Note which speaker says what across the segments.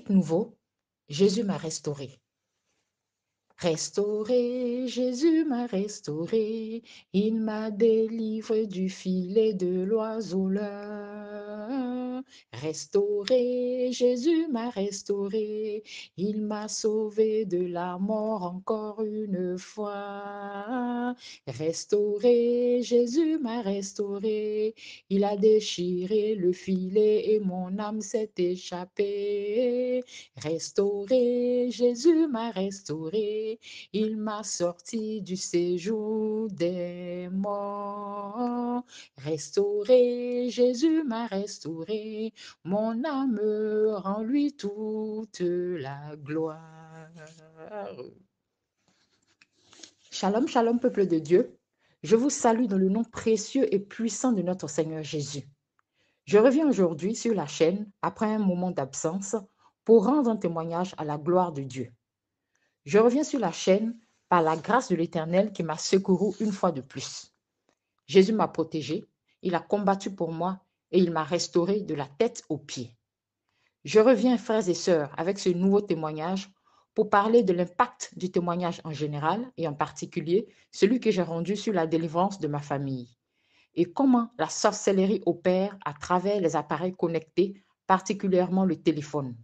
Speaker 1: Cantique nouveau, Jésus m'a restauré. Restauré, Jésus m'a restauré, il m'a délivré du filet de l'oiseleur. Restauré, Jésus m'a restauré, il m'a sauvé de la mort encore une fois. Restauré, Jésus m'a restauré, il a déchiré le filet et mon âme s'est échappée. Restauré, Jésus m'a restauré, il m'a sorti du séjour des morts. Restauré, Jésus m'a restauré, mon âme rend lui toute la gloire. Shalom, shalom, peuple de Dieu. Je vous salue dans le nom précieux et puissant de notre Seigneur Jésus. Je reviens aujourd'hui sur la chaîne après un moment d'absence pour rendre un témoignage à la gloire de Dieu. Je reviens sur la chaîne par la grâce de l'Éternel qui m'a secouru une fois de plus. Jésus m'a protégé, il a combattu pour moi et il m'a restauré de la tête aux pieds. Je reviens, frères et sœurs, avec ce nouveau témoignage pour parler de l'impact du témoignage en général et en particulier celui que j'ai rendu sur la délivrance de ma famille et comment la sorcellerie opère à travers les appareils connectés, particulièrement le téléphone,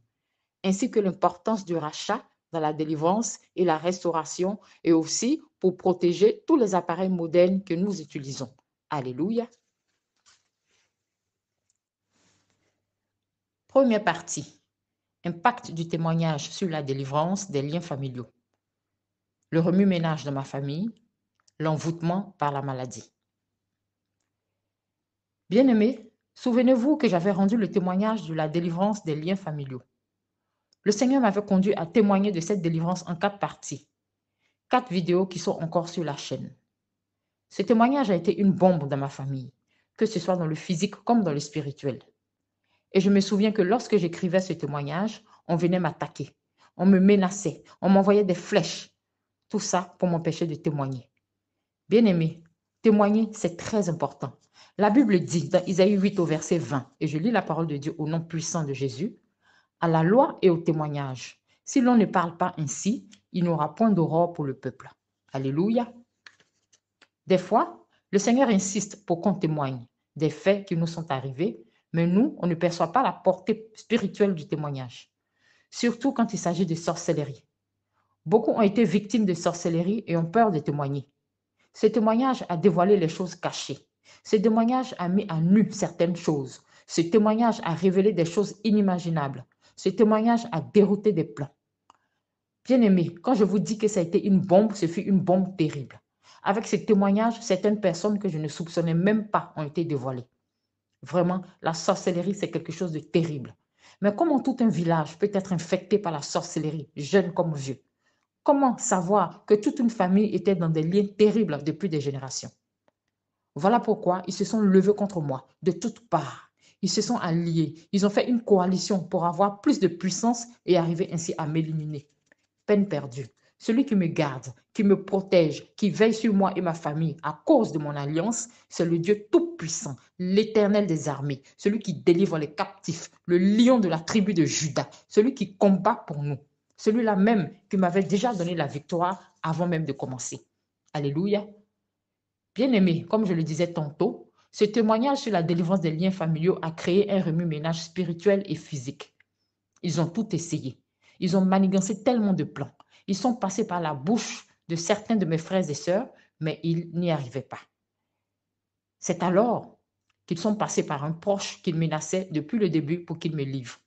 Speaker 1: ainsi que l'importance du rachat dans la délivrance et la restauration et aussi pour protéger tous les appareils modernes que nous utilisons. Alléluia. Première partie. Impact du témoignage sur la délivrance des liens familiaux. Le remue-ménage de ma famille, l'envoûtement par la maladie. Bien-aimés, souvenez-vous que j'avais rendu le témoignage de la délivrance des liens familiaux. Le Seigneur m'avait conduit à témoigner de cette délivrance en 4 parties. 4 vidéos qui sont encore sur la chaîne. Ce témoignage a été une bombe dans ma famille, que ce soit dans le physique comme dans le spirituel. Et je me souviens que lorsque j'écrivais ce témoignage, on venait m'attaquer, on me menaçait, on m'envoyait des flèches. Tout ça pour m'empêcher de témoigner. Bien-aimé, témoigner, c'est très important. La Bible dit dans Isaïe 8 au verset 20, et je lis la parole de Dieu au nom puissant de Jésus, à la loi et au témoignage. Si l'on ne parle pas ainsi, il n'y aura point d'aurore pour le peuple. Alléluia. Des fois, le Seigneur insiste pour qu'on témoigne des faits qui nous sont arrivés, mais nous, on ne perçoit pas la portée spirituelle du témoignage, surtout quand il s'agit de sorcellerie. Beaucoup ont été victimes de sorcellerie et ont peur de témoigner. Ce témoignage a dévoilé les choses cachées. Ce témoignage a mis à nu certaines choses. Ce témoignage a révélé des choses inimaginables. Ce témoignage a dérouté des plans. Bien-aimés, quand je vous dis que ça a été une bombe, ce fut une bombe terrible. Avec ce témoignage, certaines personnes que je ne soupçonnais même pas ont été dévoilées. Vraiment, la sorcellerie, c'est quelque chose de terrible. Mais comment tout un village peut être infecté par la sorcellerie, jeune comme vieux? Comment savoir que toute une famille était dans des liens terribles depuis des générations? Voilà pourquoi ils se sont levés contre moi de toutes parts. Ils se sont alliés. Ils ont fait une coalition pour avoir plus de puissance et arriver ainsi à m'éliminer. Peine perdue. Celui qui me garde, qui me protège, qui veille sur moi et ma famille à cause de mon alliance, c'est le Dieu Tout-Puissant, l'Éternel des armées, celui qui délivre les captifs, le lion de la tribu de Juda, celui qui combat pour nous, celui-là même qui m'avait déjà donné la victoire avant même de commencer. Alléluia. Bien-aimé, comme je le disais tantôt, ce témoignage sur la délivrance des liens familiaux a créé un remue-ménage spirituel et physique. Ils ont tout essayé. Ils ont manigancé tellement de plans. Ils sont passés par la bouche de certains de mes frères et sœurs, mais ils n'y arrivaient pas. C'est alors qu'ils sont passés par un proche qu'ils menaçaient depuis le début pour qu'il me livre.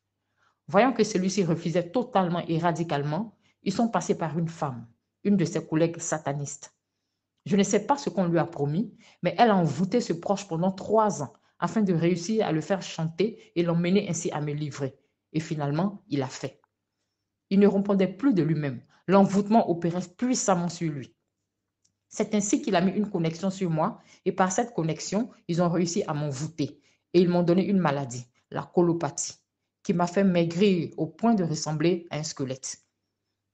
Speaker 1: Voyant que celui-ci refusait totalement et radicalement, ils sont passés par une femme, une de ses collègues satanistes. Je ne sais pas ce qu'on lui a promis, mais elle a envoûté ce proche pendant 3 ans afin de réussir à le faire chanter et l'emmener ainsi à me livrer. Et finalement, il a fait. Il ne répondait plus de lui-même. L'envoûtement opérait puissamment sur lui. C'est ainsi qu'il a mis une connexion sur moi et par cette connexion, ils ont réussi à m'envoûter et ils m'ont donné une maladie, la colopathie, qui m'a fait maigrir au point de ressembler à un squelette.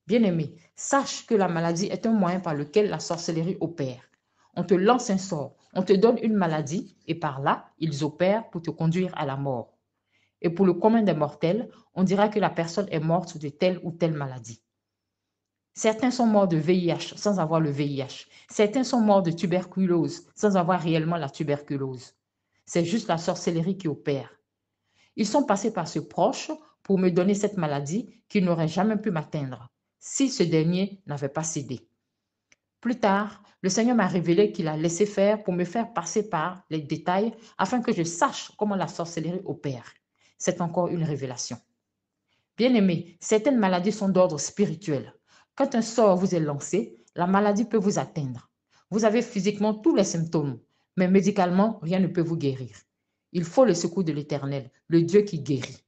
Speaker 1: Bien-aimé, sache que la maladie est un moyen par lequel la sorcellerie opère. On te lance un sort, on te donne une maladie et par là, ils opèrent pour te conduire à la mort. Et pour le commun des mortels, on dira que la personne est morte de telle ou telle maladie. Certains sont morts de VIH sans avoir le VIH. Certains sont morts de tuberculose sans avoir réellement la tuberculose. C'est juste la sorcellerie qui opère. Ils sont passés par ce proche pour me donner cette maladie qui n'aurait jamais pu m'atteindre si ce dernier n'avait pas cédé. Plus tard, le Seigneur m'a révélé qu'il a laissé faire pour me faire passer par les détails afin que je sache comment la sorcellerie opère. C'est encore une révélation. Bien-aimés, certaines maladies sont d'ordre spirituel. Quand un sort vous est lancé, la maladie peut vous atteindre. Vous avez physiquement tous les symptômes, mais médicalement, rien ne peut vous guérir. Il faut le secours de l'Éternel, le Dieu qui guérit.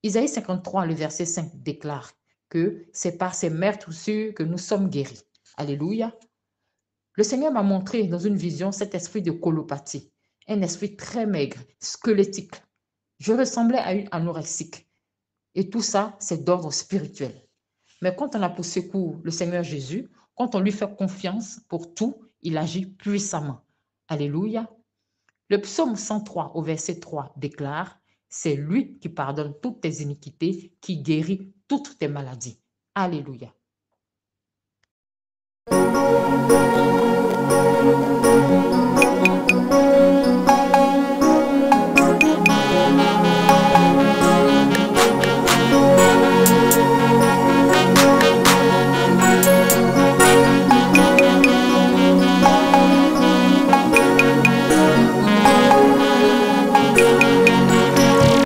Speaker 1: Isaïe 53, le verset 5 déclare que c'est par ses meurtrissures que nous sommes guéris. Alléluia. Le Seigneur m'a montré dans une vision cet esprit de colopathie, un esprit très maigre, squelettique. Je ressemblais à une anorexique. Et tout ça, c'est d'ordre spirituel. Mais quand on a pour secours le Seigneur Jésus, quand on lui fait confiance pour tout, il agit puissamment. Alléluia. Le psaume 103 au verset 3 déclare, c'est lui qui pardonne toutes tes iniquités, qui guérit toutes tes maladies. Alléluia.